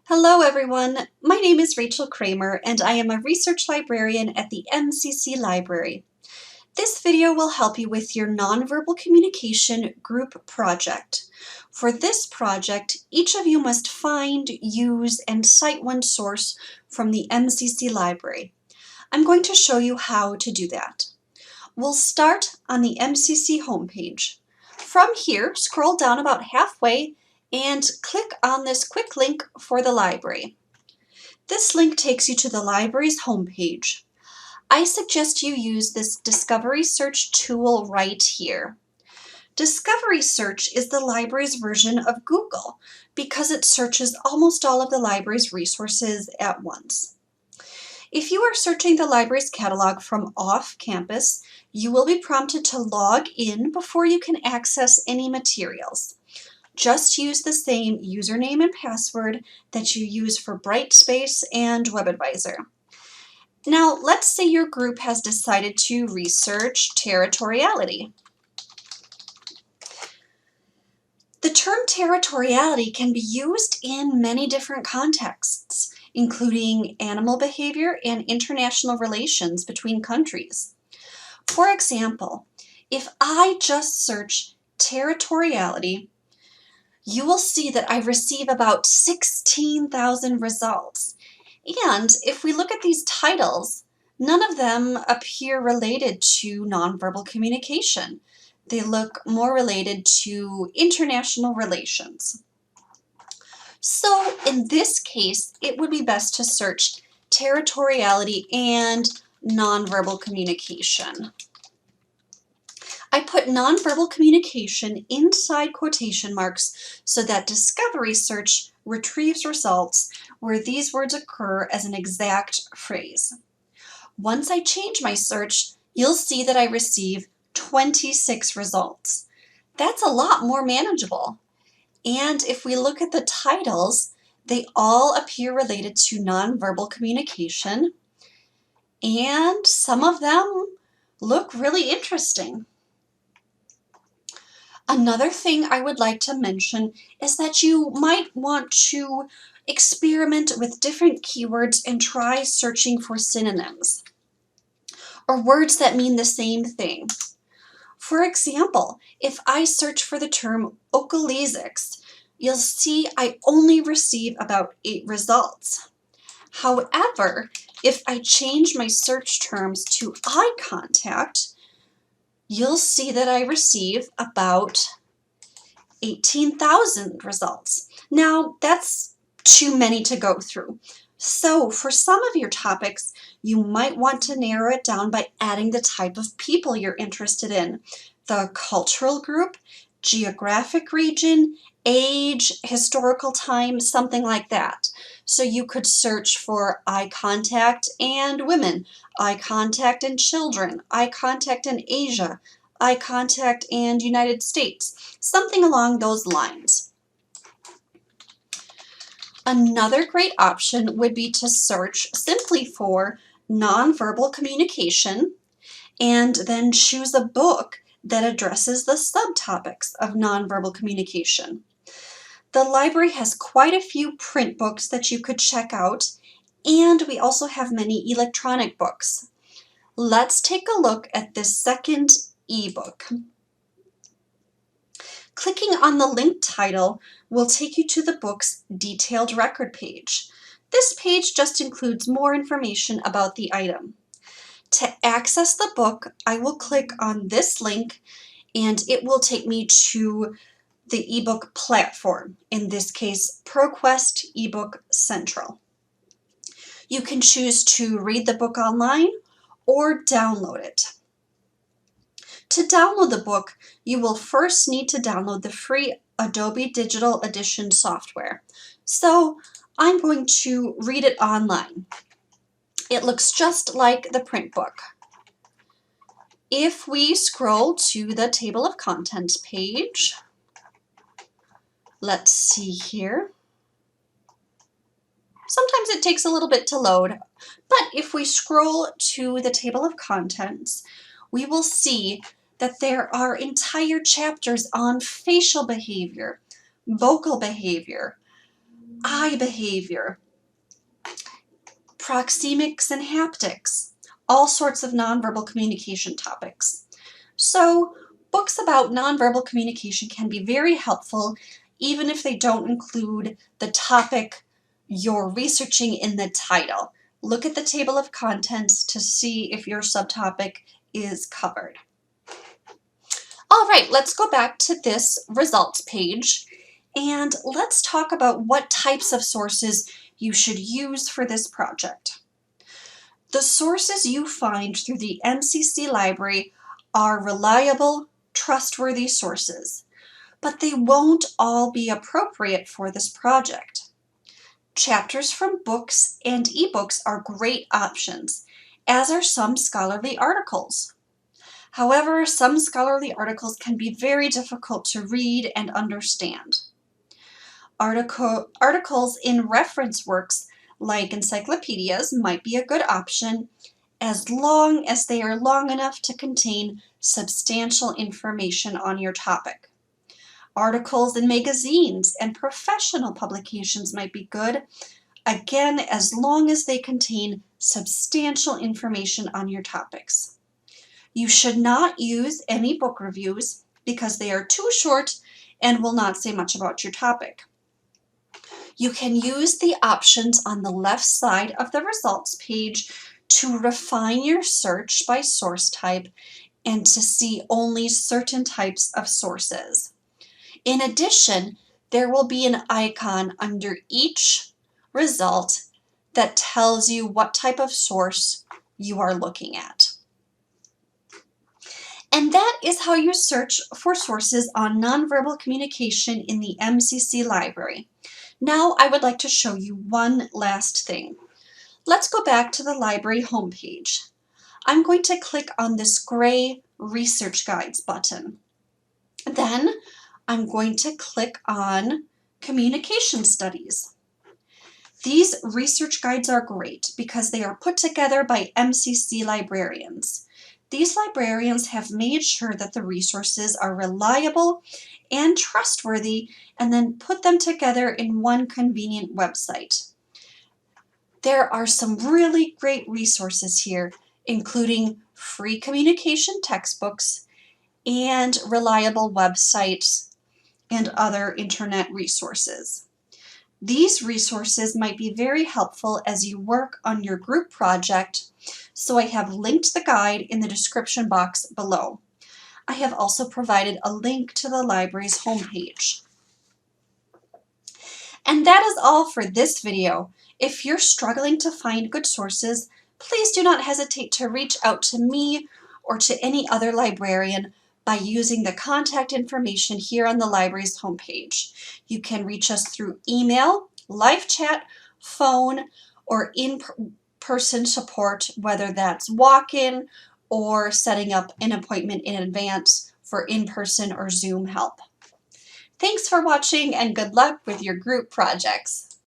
Hello everyone, my name is Rachel Kramer and I am a research librarian at the MCC Library. This video will help you with your nonverbal communication group project. For this project, each of you must find, use, and cite one source from the MCC Library. I'm going to show you how to do that. We'll start on the MCC homepage. From here, scroll down about halfway and click on this quick link for the library. This link takes you to the library's homepage. I suggest you use this Discovery Search tool right here. Discovery Search is the library's version of Google because it searches almost all of the library's resources at once. If you are searching the library's catalog from off campus, you will be prompted to log in before you can access any materials. Just use the same username and password that you use for Brightspace and WebAdvisor. Now, let's say your group has decided to research territoriality. The term territoriality can be used in many different contexts, including animal behavior and international relations between countries. For example, if I just search territoriality, you will see that I receive about 16,000 results. And if we look at these titles, none of them appear related to nonverbal communication. They look more related to international relations. So in this case, it would be best to search territoriality and nonverbal communication. I put nonverbal communication inside quotation marks so that Discovery Search retrieves results where these words occur as an exact phrase. Once I change my search, you'll see that I receive 26 results. That's a lot more manageable. And if we look at the titles, they all appear related to nonverbal communication, and some of them look really interesting. Another thing I would like to mention is that you might want to experiment with different keywords and try searching for synonyms or words that mean the same thing. For example, if I search for the term okalesics, you'll see I only receive about 8 results. However, if I change my search terms to eye contact, you'll see that I receive about 18,000 results. Now, that's too many to go through. So for some of your topics, you might want to narrow it down by adding the type of people you're interested in, the cultural group, geographic region, age, historical time, something like that. So you could search for eye contact and women, eye contact and children, eye contact in Asia, eye contact and United States, something along those lines. Another great option would be to search simply for nonverbal communication and then choose a book that addresses the subtopics of nonverbal communication. The library has quite a few print books that you could check out, and we also have many electronic books. Let's take a look at this second ebook. Clicking on the link title will take you to the book's detailed record page. This page just includes more information about the item. To access the book, I will click on this link and it will take me to the ebook platform, in this case, ProQuest eBook Central. You can choose to read the book online or download it. To download the book, you will first need to download the free Adobe Digital Edition software. So I'm going to read it online. It looks just like the print book. If we scroll to the table of contents page, let's see here. Sometimes it takes a little bit to load, but if we scroll to the table of contents, we will see that there are entire chapters on facial behavior, vocal behavior, eye behavior, proxemics and haptics, all sorts of nonverbal communication topics. So books about nonverbal communication can be very helpful even if they don't include the topic you're researching in the title. Look at the table of contents to see if your subtopic is covered. All right, let's go back to this results page and let's talk about what types of sources you should use for this project. The sources you find through the MCC library are reliable, trustworthy sources, but they won't all be appropriate for this project. Chapters from books and ebooks are great options, as are some scholarly articles. However, some scholarly articles can be very difficult to read and understand. Articles in reference works like encyclopedias might be a good option as long as they are long enough to contain substantial information on your topic. Articles in magazines and professional publications might be good, again, as long as they contain substantial information on your topics. You should not use any book reviews because they are too short and will not say much about your topic. You can use the options on the left side of the results page to refine your search by source type and to see only certain types of sources. In addition, there will be an icon under each result that tells you what type of source you are looking at. And that is how you search for sources on nonverbal communication in the MCC library. Now I would like to show you one last thing. Let's go back to the library homepage. I'm going to click on this gray Research Guides button. Then I'm going to click on Communication Studies. These research guides are great because they are put together by MCC librarians. These librarians have made sure that the resources are reliable and trustworthy and then put them together in one convenient website. There are some really great resources here, including free communication textbooks and reliable websites and other internet resources. These resources might be very helpful as you work on your group project, so I have linked the guide in the description box below. I have also provided a link to the library's homepage. And that is all for this video. If you're struggling to find good sources, please do not hesitate to reach out to me or to any other librarian by using the contact information here on the library's homepage. You can reach us through email, live chat, phone, or in-person support, whether that's walk-in or setting up an appointment in advance for in-person or Zoom help. Thanks for watching and good luck with your group projects.